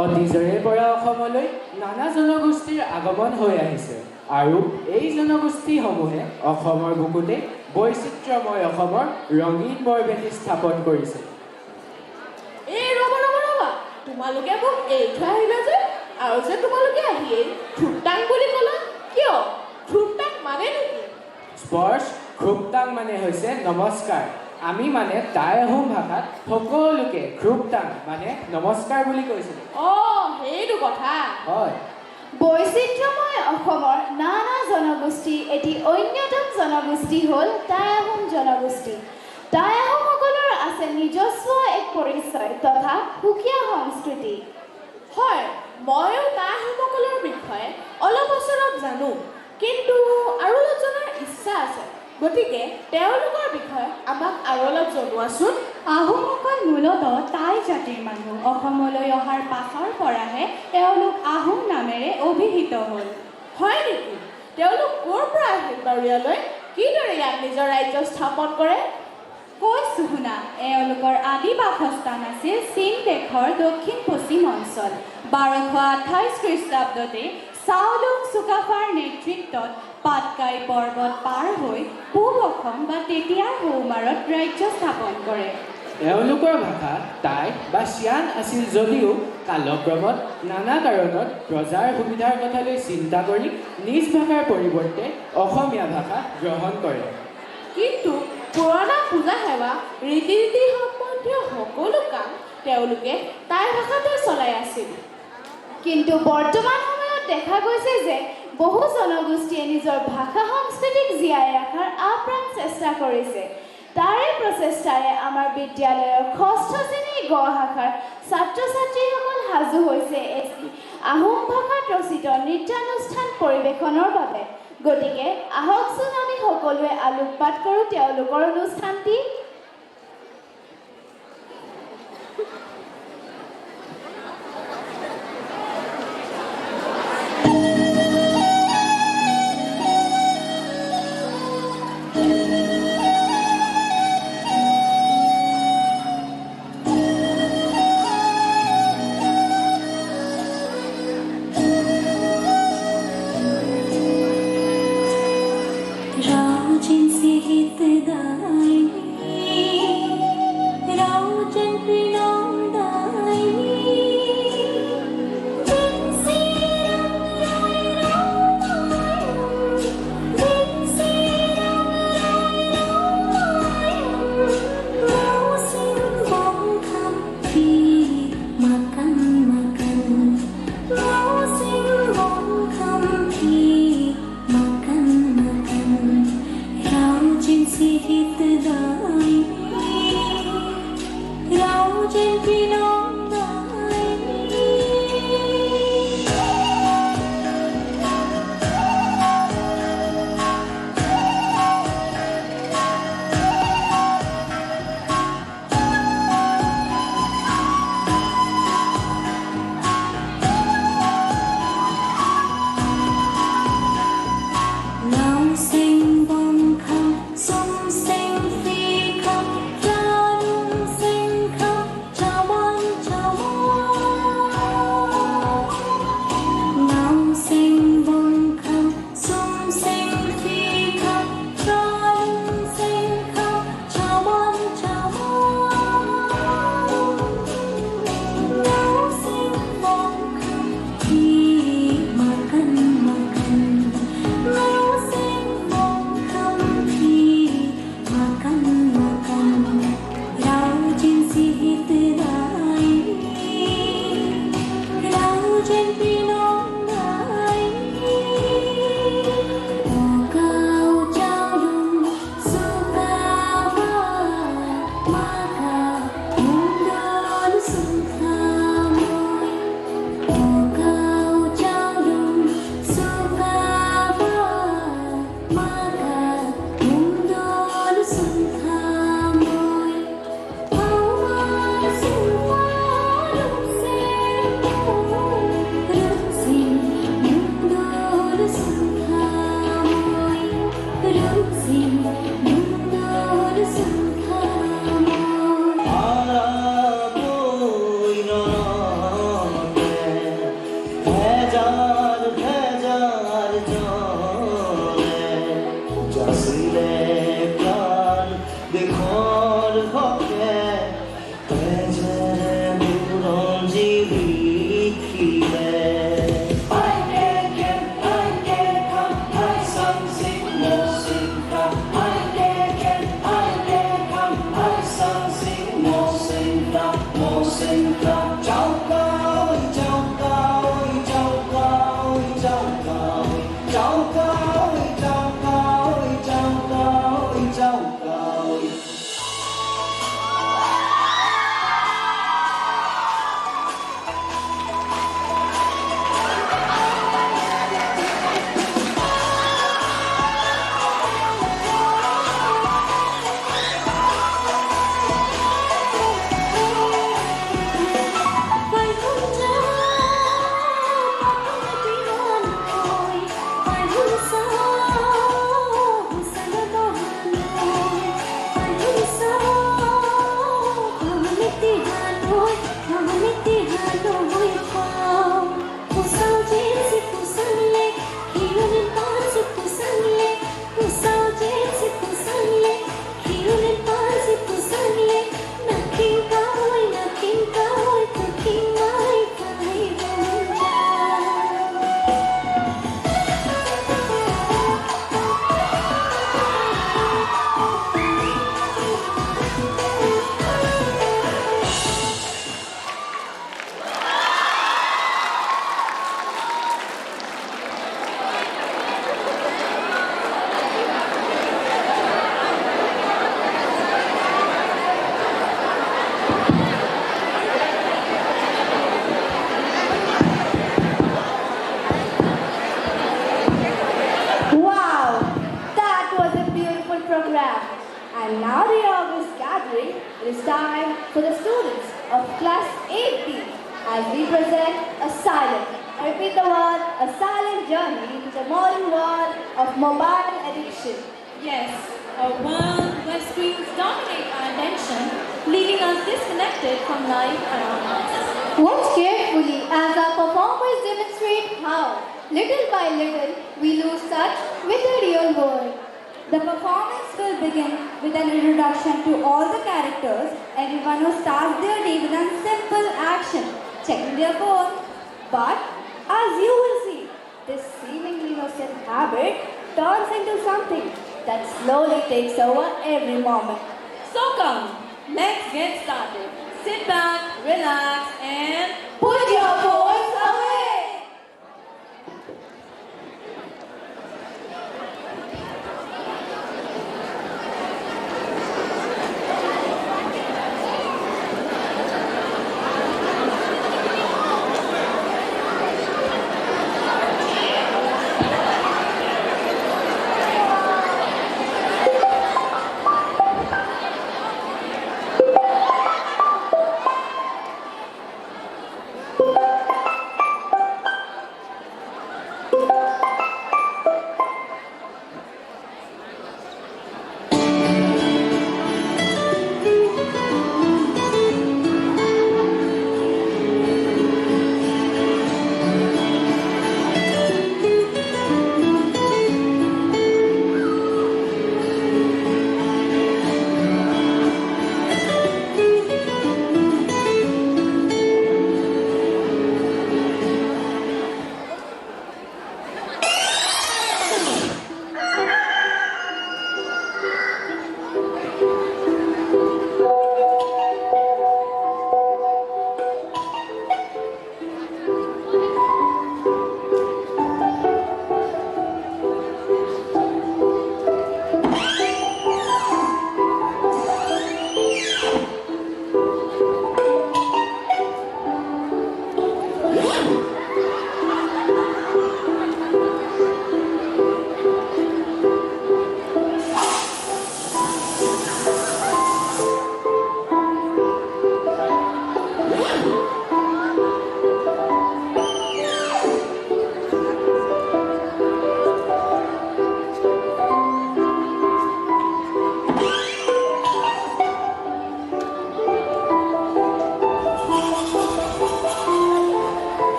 অতীজৰে পৰা অসমলৈ নানা জনগোষ্ঠীৰ আগমন হৈ আহিছে আৰু এই জনগোষ্ঠীসমূহে অসমৰ বুকুতে বৈচিত্ৰ্যময় অসমৰ ৰঙীন বৰভেটি স্থাপন কৰিছে। এই ৰ'বা ৰ'বা ৰ'বা, তোমালোকে মোক এৰি থৈ আহিলা যে, আৰু যে তোমালোকে আহিয়েই থুপটাং বুলি ক'লা, কিয়? থুপটাং মানে নেকি? স্পৰ্শ খুবটাং মানে হৈছে নমস্কাৰ। আমি মানে টাই আহোম ভাষাত সকলোকে খুবটাং মানে নমস্কাৰ বুলি কৈছিলোঁ। সেইটো কথা। হয়। বৈচিত্ৰ্যময় অসমৰ নানা জনগোষ্ঠীৰ এটি অন্যতম জনগোষ্ঠী হ'ল টাই আহোম জনগোষ্ঠী। টাই আহোমসকলৰ আছে নিজস্ব এক পৰিচয় তথা সুকীয়া সংস্কৃতি। হয়, ময়ো টাই আহোমসকলৰ বিষয়ে অলপ চলপ জানো, কিন্তু আৰু অলপ জনাৰ ইচ্ছা আছে। গতিকে তেওঁলোকৰ বিষয়ে আমাক আৰু অলপ জনোৱাচোন। আহোমসকল মূলতঃ টাই জাতিৰ মানুহ। অসমলৈ অহাৰ পাছৰ পৰাহে তেওঁলোক আহোম নামেৰে অভিহিত হ'ল। হয় নেকি? তেওঁলোক ক'ৰ পৰা আহিল বাৰু ইয়ালৈ? কিদৰে ইয়াত নিজৰ ৰাজ্য স্থাপন কৰে? কৈছোঁ শুনা, এওঁলোকৰ আদি বাসস্থান আছিল চীন দেশৰ দক্ষিণ পশ্চিম অঞ্চল। 1228 খ্ৰীষ্টাব্দতে চাওলুং চুকাফাৰ নেতৃত্বত পাটকাই পৰ্বত পাৰ হৈ পূব অসম বা তেতিয়াৰ সৌমাৰত ৰাজ্য স্থাপন কৰে। এওঁলোকৰ ভাষা টাই বা চিয়ান আছিল যদিও কালক্ৰমত নানা কাৰণত প্ৰজাৰ সুবিধাৰ কথালৈ চিন্তা কৰি নিজ ভাষাৰ পৰিৱৰ্তে অসমীয়া ভাষা গ্ৰহণ কৰে। কিন্তু পুৰণা পূজা সেৱা ৰীতি নীতি সম্বন্ধীয় সকলো কাম তেওঁলোকে টাই ভাষাতে চলাই আছিল। কিন্তু বৰ্তমান সময়ত দেখা গৈছে যে বহু জনগোষ্ঠীয়ে নিজৰ ভাষা সংস্কৃতিক জীয়াই ৰখাৰ আপ্ৰাণ চেষ্টা কৰিছে। তাৰে প্ৰচেষ্টাৰে আমাৰ বিদ্যালয়ৰ 6ষ্ঠ শ্ৰেণীৰ গ শাখাৰ ছাত্ৰ ছাত্ৰীসকল সাজু হৈছে এটি আহোম ভাষাত ৰচিত নৃত্যানুষ্ঠান পৰিৱেশনৰ বাবে। গতিকে আহকচোন আমি সকলোৱে আলোকপাত কৰোঁ তেওঁলোকৰ অনুষ্ঠানটি। जिनसे हितदाई it's time for the students of class 8B as we present a silent, I repeat the word, a silent journey into the modern world of mobile addiction. Yes, a world where screens dominate our attention, leaving us disconnected from life around us. Watch carefully as our performers demonstrate how, little by little, we lose touch with the real world. The performance will begin with an introduction to all the characters. Everyone who starts their day with a simple action, checking their phone. But as you will see, this seemingly innocent habit turns into something that slowly takes over every moment. So come, let's get started. Sit back, relax, and Put your phones away!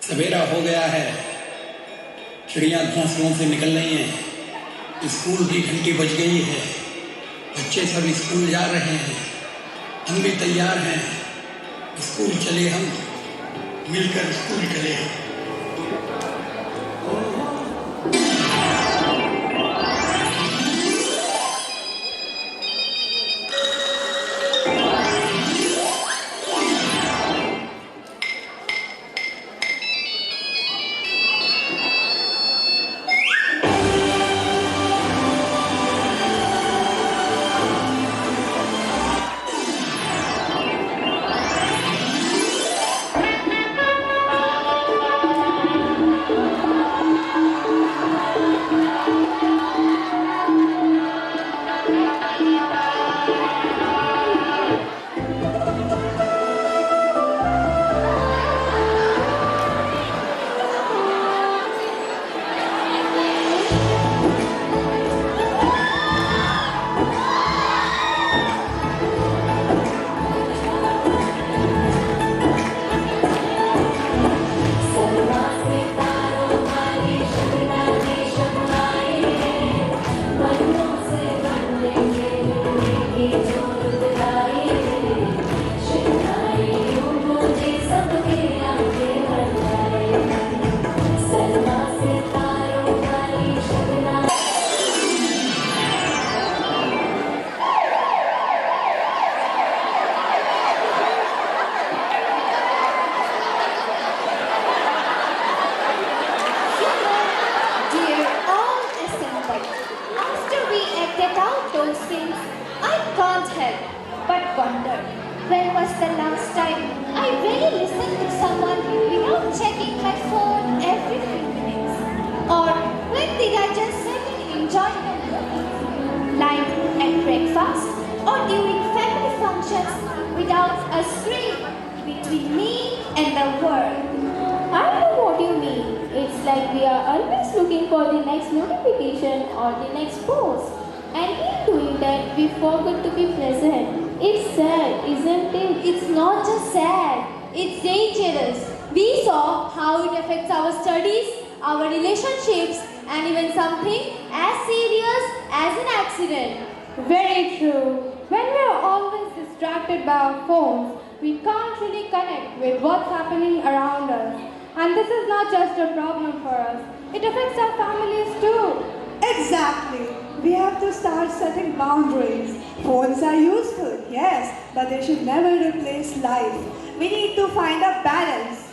सवेरा हो गया है, चिड़ियाँ घोंसलों से निकल रही हैं, school की घंटी बज गई है, बच्चे सब स्कूल जा रहे हैं, हम भी तैयार हैं, स्कूल चले हम, मिलकर स्कूल चले हम। After we acted out those scenes, I can't help but wonder When was the last time I really listened to someone without checking my phone every few minutes? Or when did I just sit and enjoy the movie, like at breakfast or during family functions without a screen between me and the world? I know what you mean. It's like we are always looking for the next notification or the next post. And in doing that, we forget to be present. It's sad, isn't it? It's not just sad, it's dangerous. We saw how it affects our studies, our relationships, and even something as serious as an accident. Very true. When we are always distracted by our phones, we can't really connect with what's happening around us. And this is not just a problem for us, it affects our families too. Exactly. We have to start setting boundaries. Phones are useful, yes, but they should never replace life. We need to find a balance.